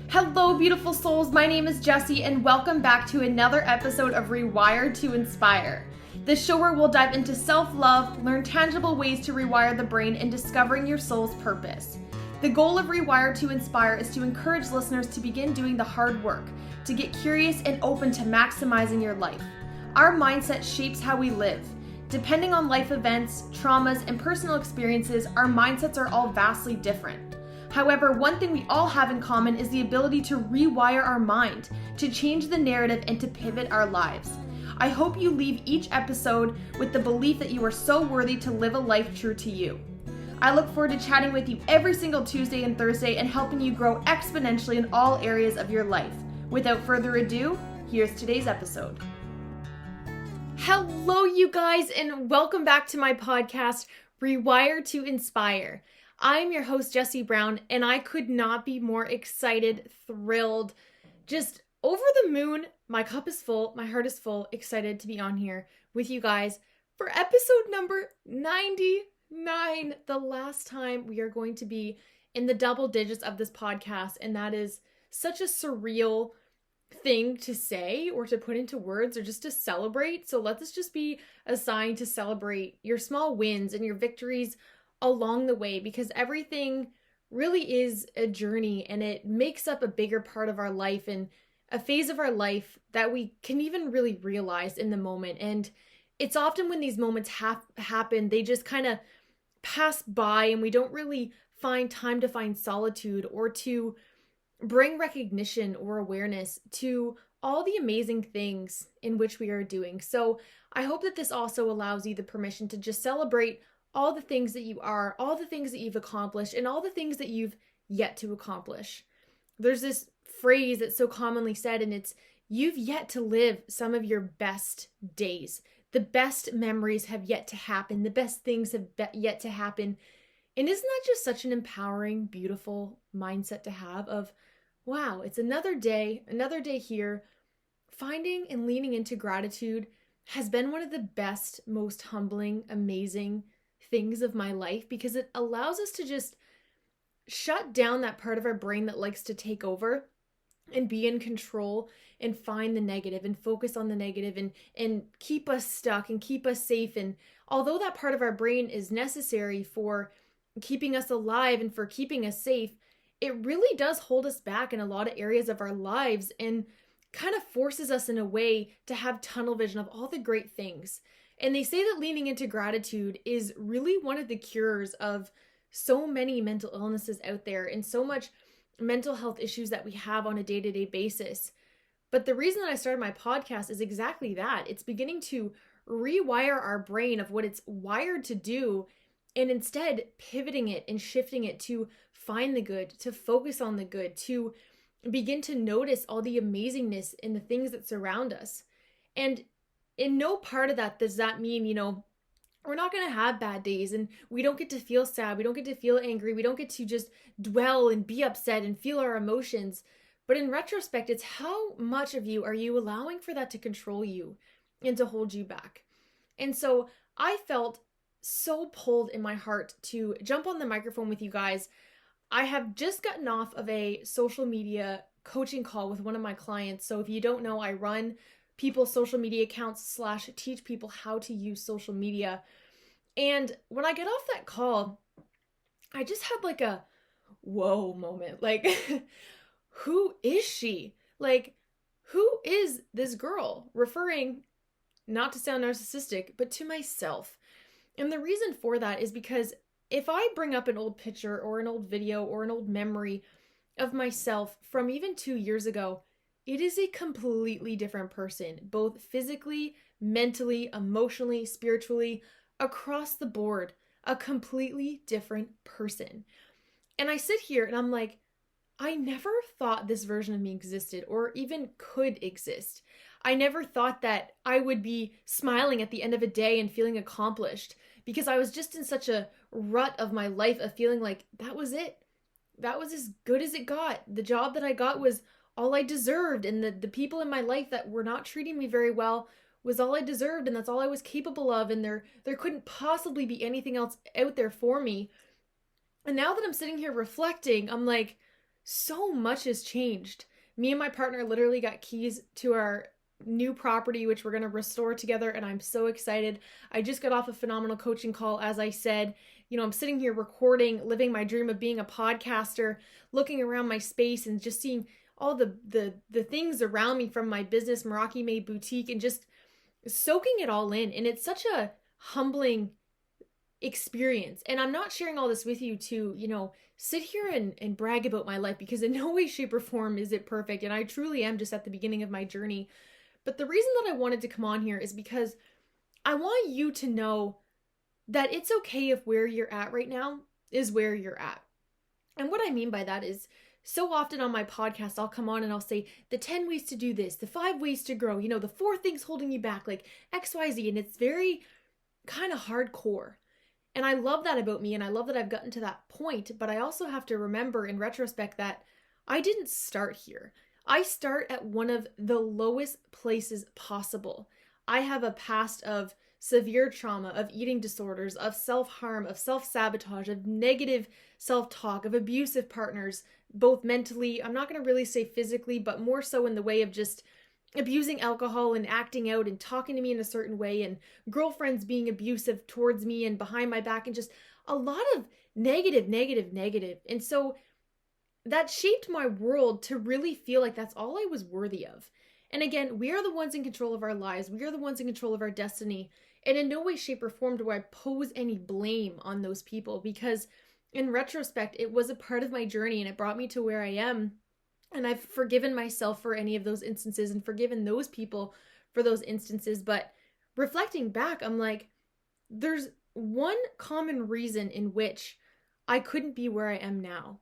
Hello, beautiful souls. My name is Jessie, and welcome back to another episode of Rewire to Inspire. This show where we'll dive into self-love, learn tangible ways to rewire the brain, and discovering your soul's purpose. The goal of Rewire to Inspire is to encourage listeners to begin doing the hard work, to get curious and open to maximizing your life. Our mindset shapes how we live. Depending on life events, traumas, and personal experiences, our mindsets are all vastly different. However, one thing we all have in common is the ability to rewire our mind, to change the narrative, and to pivot our lives. I hope you leave each episode with the belief that you are so worthy to live a life true to you. I look forward to chatting with you every single Tuesday and Thursday and helping you grow exponentially in all areas of your life. Without further ado, here's today's episode. Hello, you guys, and welcome back to my podcast, Rewire to Inspire. I'm your host, Jessie Brown, and I could not be more excited, thrilled, just over the moon. My cup is full, my heart is full, excited to be on here with you guys for episode number 99, the last time we are going to be in the double digits of this podcast, and that is such a surreal thing to say or to put into words or just to celebrate. So let this just be a sign to celebrate your small wins and your victories along the way, because everything really is a journey and it makes up a bigger part of our life and a phase of our life that we can even really realize in the moment. And it's often when these moments happen, they just kind of pass by and we don't really find time to find solitude or to bring recognition or awareness to all the amazing things in which we are doing. So I hope that this also allows you the permission to just celebrate all the things that you are, all the things that you've accomplished, and all the things that you've yet to accomplish. There's this phrase that's so commonly said, and it's, you've yet to live some of your best days. The best memories have yet to happen. The best things have yet to happen. And isn't that just such an empowering, beautiful mindset to have of, wow, it's another day here. Finding and leaning into gratitude has been one of the best, most humbling, amazing things of my life, because it allows us to just shut down that part of our brain that likes to take over and be in control and find the negative and focus on the negative and keep us stuck and keep us safe. And although that part of our brain is necessary for keeping us alive and for keeping us safe, it really does hold us back in a lot of areas of our lives and kind of forces us in a way to have tunnel vision of all the great things. And they say that leaning into gratitude is really one of the cures of so many mental illnesses out there and so much mental health issues that we have on a day-to-day basis. But the reason that I started my podcast is exactly that. It's beginning to rewire our brain of what it's wired to do, and instead pivoting it and shifting it to find the good, to focus on the good, to begin to notice all the amazingness in the things that surround us. And in no part of that does that mean, we're not going to have bad days and we don't get to feel sad. We don't get to feel angry. We don't get to just dwell and be upset and feel our emotions. But in retrospect, it's how much of you are you allowing for that to control you and to hold you back? And so I felt so pulled in my heart to jump on the microphone with you guys. I have just gotten off of a social media coaching call with one of my clients. So if you don't know, I run people's social media accounts / teach people how to use social media. And when I get off that call, I just had like a whoa moment. Like, who is she? Like, who is this girl? Referring, not to sound narcissistic, but to myself. And the reason for that is because if I bring up an old picture or an old video or an old memory of myself from even 2 years ago, it is a completely different person, both physically, mentally, emotionally, spiritually, across the board, a completely different person. And I sit here and I'm like, I never thought this version of me existed or even could exist. I never thought that I would be smiling at the end of a day and feeling accomplished, because I was just in such a rut of my life of feeling like that was it. That was as good as it got. The job that I got was all I deserved, and the people in my life that were not treating me very well was all I deserved, and that's all I was capable of, and there couldn't possibly be anything else out there for me. And now that I'm sitting here reflecting, I'm like, so much has changed. Me and my partner literally got keys to our new property, which we're going to restore together, and I'm so excited. I just got off a phenomenal coaching call. As I said, I'm sitting here recording, living my dream of being a podcaster, looking around my space and just seeing all the things around me from my business, Meraki Mae Boutique, and just soaking it all in. And it's such a humbling experience. And I'm not sharing all this with you to, sit here and brag about my life, because in no way, shape, or form is it perfect. And I truly am just at the beginning of my journey. But the reason that I wanted to come on here is because I want you to know that it's okay if where you're at right now is where you're at. And what I mean by that is, so often on my podcast, I'll come on and I'll say the 10 ways to do this, the 5 ways to grow, the 4 things holding you back, like XYZ. And it's very kind of hardcore. And I love that about me, and I love that I've gotten to that point, but I also have to remember in retrospect that I didn't start here. I start at one of the lowest places possible. I have a past of severe trauma, of eating disorders, of self-harm, of self-sabotage, of negative self-talk, of abusive partners, both mentally, I'm not going to really say physically, but more so in the way of just abusing alcohol and acting out and talking to me in a certain way, and girlfriends being abusive towards me and behind my back, and just a lot of negative. And so that shaped my world to really feel like that's all I was worthy of. And again, we are the ones in control of our lives. We are the ones in control of our destiny. And in no way, shape, or form do I pose any blame on those people, because in retrospect, it was a part of my journey and it brought me to where I am. And I've forgiven myself for any of those instances and forgiven those people for those instances. But reflecting back, I'm like, there's one common reason in which I couldn't be where I am now.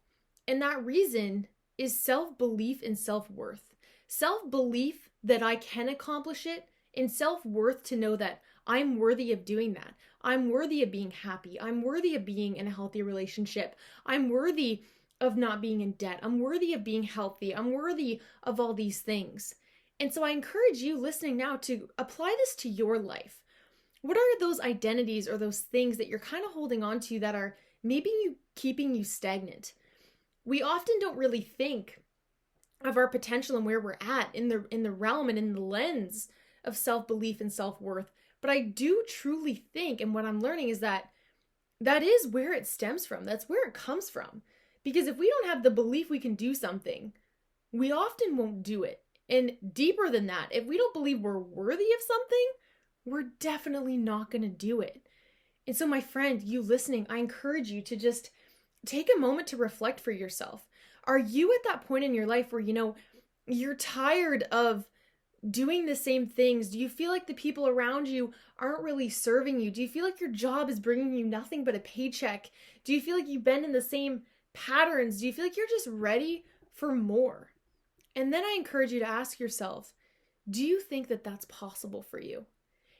And that reason is self-belief and self-worth. Self-belief that I can accomplish it, and self-worth to know that I'm worthy of doing that. I'm worthy of being happy. I'm worthy of being in a healthy relationship. I'm worthy of not being in debt. I'm worthy of being healthy. I'm worthy of all these things. And so I encourage you listening now to apply this to your life. What are those identities or those things that you're kind of holding on to that are maybe keeping you stagnant? We often don't really think of our potential and where we're at in the realm and in the lens of self-belief and self-worth. But I do truly think, and what I'm learning is that is where it stems from. That's where it comes from. Because if we don't have the belief we can do something, we often won't do it. And deeper than that, if we don't believe we're worthy of something, we're definitely not going to do it. And so my friend, you listening, I encourage you to just take a moment to reflect for yourself. Are you at that point in your life where, you're tired of doing the same things? Do you feel like the people around you aren't really serving you? Do you feel like your job is bringing you nothing but a paycheck? Do you feel like you've been in the same patterns? Do you feel like you're just ready for more? And then I encourage you to ask yourself, do you think that that's possible for you?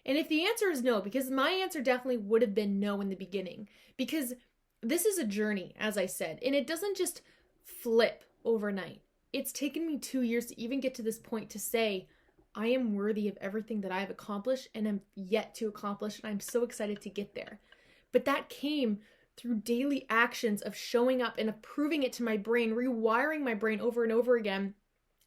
And if the answer is no, because my answer definitely would have been no in the beginning, because this is a journey, as I said, and it doesn't just flip overnight. It's taken me 2 years to even get to this point to say, I am worthy of everything that I have accomplished and am yet to accomplish, and I'm so excited to get there. But that came through daily actions of showing up and of proving it to my brain, rewiring my brain over and over again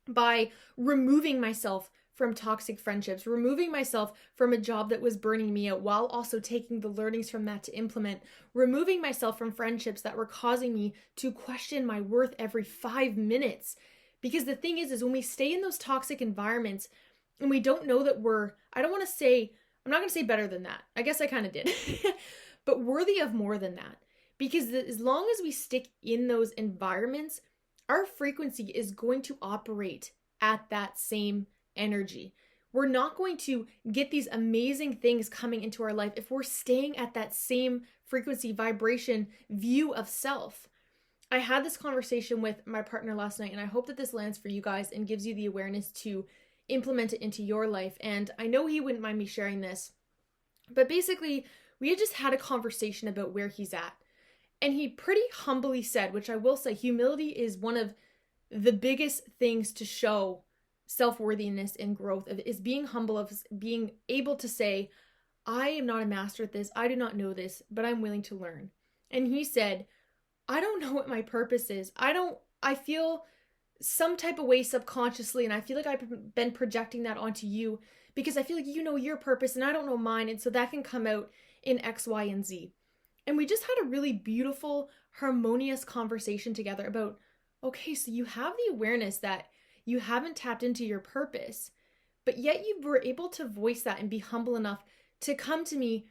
by removing myself from toxic friendships, removing myself from a job that was burning me out while also taking the learnings from that to implement, removing myself from friendships that were causing me to question my worth every 5 minutes. Because the thing is when we stay in those toxic environments and we don't know that I'm not going to say better than that. I guess I kind of did. But worthy of more than that. Because as long as we stick in those environments, our frequency is going to operate at that same energy. We're not going to get these amazing things coming into our life if we're staying at that same frequency, vibration, view of self. I had this conversation with my partner last night, and I hope that this lands for you guys and gives you the awareness to implement it into your life. And I know he wouldn't mind me sharing this, but basically we had just had a conversation about where he's at. And he pretty humbly said, which I will say, humility is one of the biggest things to show self-worthiness and growth, is being humble, of being able to say, I am not a master at this. I do not know this, but I'm willing to learn. And he said, I don't know what my purpose is. I don't I feel some type of way subconsciously, and I feel like I've been projecting that onto you because I feel like you know your purpose and I don't know mine, and so that can come out in X, Y, and Z. And we just had a really beautiful, harmonious conversation together about, okay, so you have the awareness that you haven't tapped into your purpose, but yet you were able to voice that and be humble enough to come to me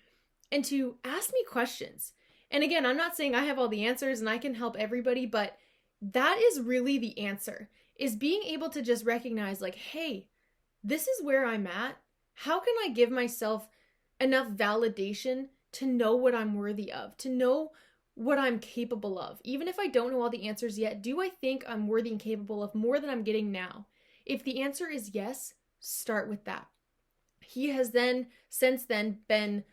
and to ask me questions. And again, I'm not saying I have all the answers and I can help everybody, but that is really the answer, is being able to just recognize like, hey, this is where I'm at. How can I give myself enough validation to know what I'm worthy of, to know what I'm capable of? Even if I don't know all the answers yet, do I think I'm worthy and capable of more than I'm getting now? If the answer is yes, start with that. He has then, since then, been,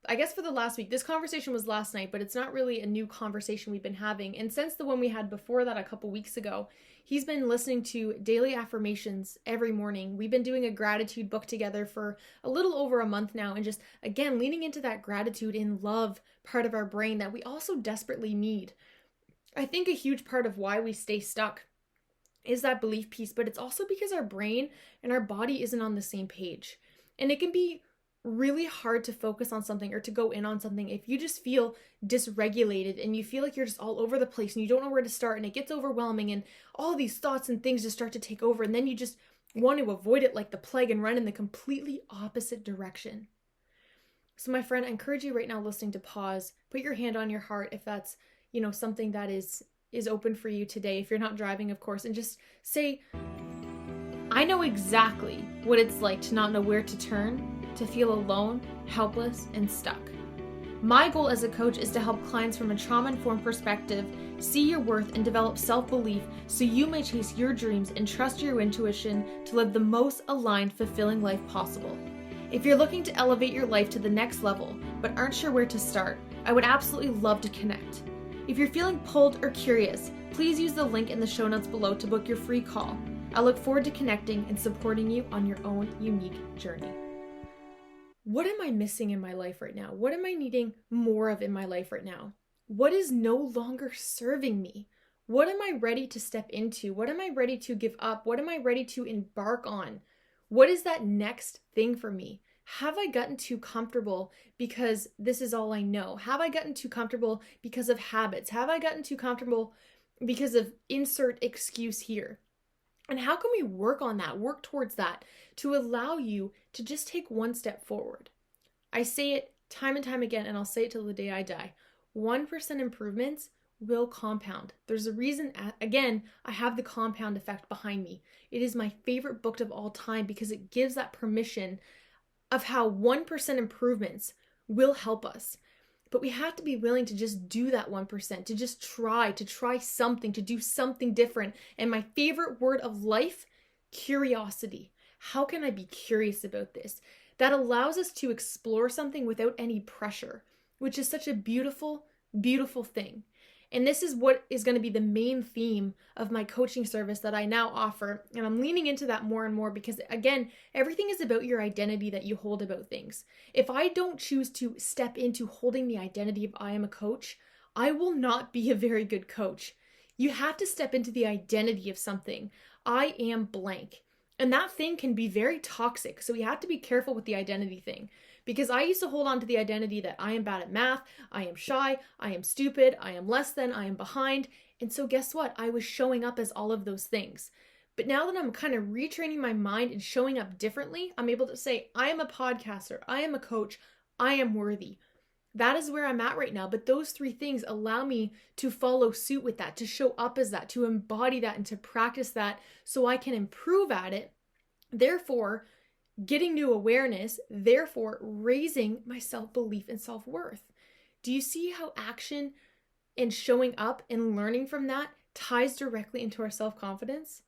I guess for the last week, this conversation was last night, but it's not really a new conversation we've been having. And since the one we had before that a couple weeks ago, he's been listening to daily affirmations every morning. We've been doing a gratitude book together for a little over a month now. And just, again, leaning into that gratitude and love part of our brain that we also desperately need. I think a huge part of why we stay stuck is that belief piece, but it's also because our brain and our body isn't on the same page. And it can be really hard to focus on something or to go in on something if you just feel dysregulated and you feel like you're just all over the place and you don't know where to start, and it gets overwhelming and all these thoughts and things just start to take over, and then you just want to avoid it like the plague and run in the completely opposite direction. So my friend, I encourage you right now listening to pause, put your hand on your heart if that's, something that is open for you today, if you're not driving, of course, and just say, I know exactly what it's like to not know where to turn, to feel alone, helpless, and stuck. My goal as a coach is to help clients from a trauma-informed perspective see your worth and develop self-belief so you may chase your dreams and trust your intuition to live the most aligned, fulfilling life possible. If you're looking to elevate your life to the next level but aren't sure where to start, I would absolutely love to connect. If you're feeling pulled or curious, please use the link in the show notes below to book your free call. I look forward to connecting and supporting you on your own unique journey. What am I missing in my life right now? What am I needing more of in my life right now? What is no longer serving me? What am I ready to step into? What am I ready to give up? What am I ready to embark on? What is that next thing for me? Have I gotten too comfortable because this is all I know? Have I gotten too comfortable because of habits? Have I gotten too comfortable because of insert excuse here? And how can we work on that, work towards that, to allow you to just take one step forward? I say it time and time again, and I'll say it till the day I die. 1% improvements will compound. There's a reason, again, I have the compound effect behind me. It is my favorite book of all time because it gives that permission of how 1% improvements will help us. But we have to be willing to just do that 1%, to just try something, to do something different. And my favorite word of life, curiosity. How can I be curious about this? That allows us to explore something without any pressure, which is such a beautiful, beautiful thing. And this is what is going to be the main theme of my coaching service that I now offer. And I'm leaning into that more and more because, again, everything is about your identity that you hold about things. If I don't choose to step into holding the identity of I am a coach, I will not be a very good coach. You have to step into the identity of something. I am blank. And that thing can be very toxic. So we have to be careful with the identity thing. Because I used to hold on to the identity that I am bad at math, I am shy, I am stupid, I am less than, I am behind. And so guess what? I was showing up as all of those things. But now that I'm kind of retraining my mind and showing up differently, I'm able to say, I am a podcaster, I am a coach, I am worthy. That is where I'm at right now. But those three things allow me to follow suit with that, to show up as that, to embody that, and to practice that so I can improve at it. Therefore, getting new awareness, therefore raising my self-belief and self-worth. Do you see how action and showing up and learning from that ties directly into our self-confidence?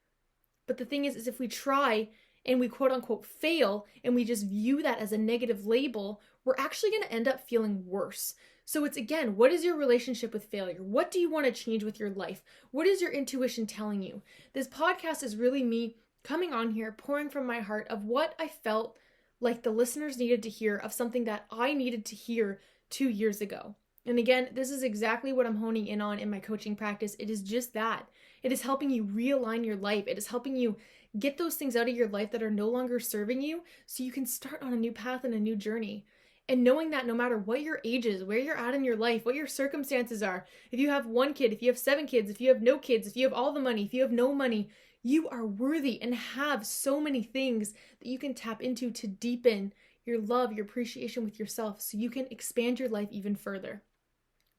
But the thing is if we try and we quote unquote fail and we just view that as a negative label, we're actually going to end up feeling worse. So it's, again, what is your relationship with failure? What do you want to change with your life? What is your intuition telling you? This podcast is really me coming on here, pouring from my heart of what I felt like the listeners needed to hear, of something that I needed to hear 2 years ago. And again, this is exactly what I'm honing in on in my coaching practice. It is just that. It is helping you realign your life. It is helping you get those things out of your life that are no longer serving you so you can start on a new path and a new journey. And knowing that no matter what your age is, where you're at in your life, what your circumstances are, if you have one kid, if you have 7 kids, if you have no kids, if you have all the money, if you have no money, you are worthy and have so many things that you can tap into to deepen your love, your appreciation with yourself so you can expand your life even further.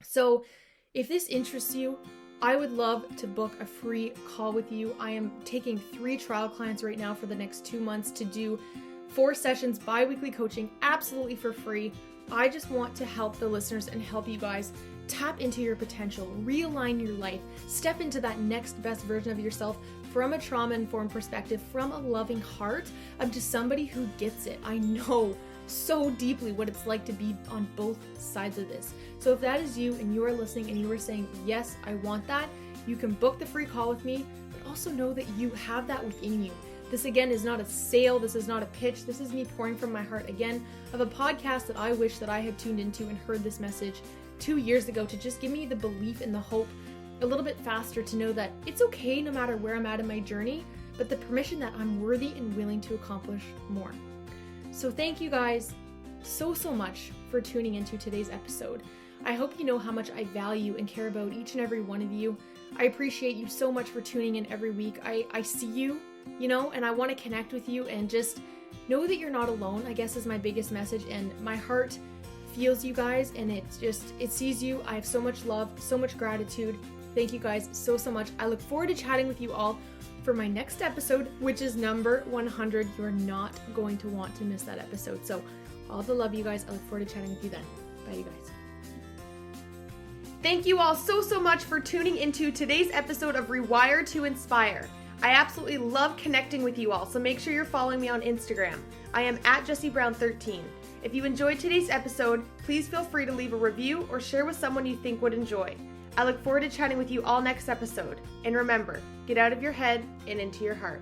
So if this interests you, I would love to book a free call with you. I am taking 3 trial clients right now for the next 2 months to do 4 sessions, bi-weekly coaching, absolutely for free. I just want to help the listeners and help you guys tap into your potential, realign your life, step into that next best version of yourself from a trauma-informed perspective, from a loving heart, of just somebody who gets it. I know so deeply what it's like to be on both sides of this. So if that is you and you are listening and you are saying, yes, I want that, you can book the free call with me, but also know that you have that within you. This again is not a sale, this is not a pitch, this is me pouring from my heart again of a podcast that I wish that I had tuned into and heard this message 2 years ago to just give me the belief and the hope a little bit faster to know that it's okay no matter where I'm at in my journey, but the permission that I'm worthy and willing to accomplish more. So thank you guys so much for tuning into today's episode. I hope you know how much I value and care about each and every one of you. I appreciate you so much for tuning in every week. I see you, and I want to connect with you and just know that you're not alone, I guess is my biggest message. And my heart feels you guys and it sees you. I have so much love, so much gratitude. Thank you guys so much. I look forward to chatting with you all for my next episode, which is number 100. You're not going to want to miss that episode. So all the love, you guys. I look forward to chatting with you then. Bye, you guys. Thank you all so much for tuning into today's episode of Rewire to Inspire. I absolutely love connecting with you all, so make sure you're following me on Instagram. I am at Jessie Brown 13. If you enjoyed today's episode, please feel free to leave a review or share with someone you think would enjoy. I look forward to chatting with you all next episode. And remember, get out of your head and into your heart.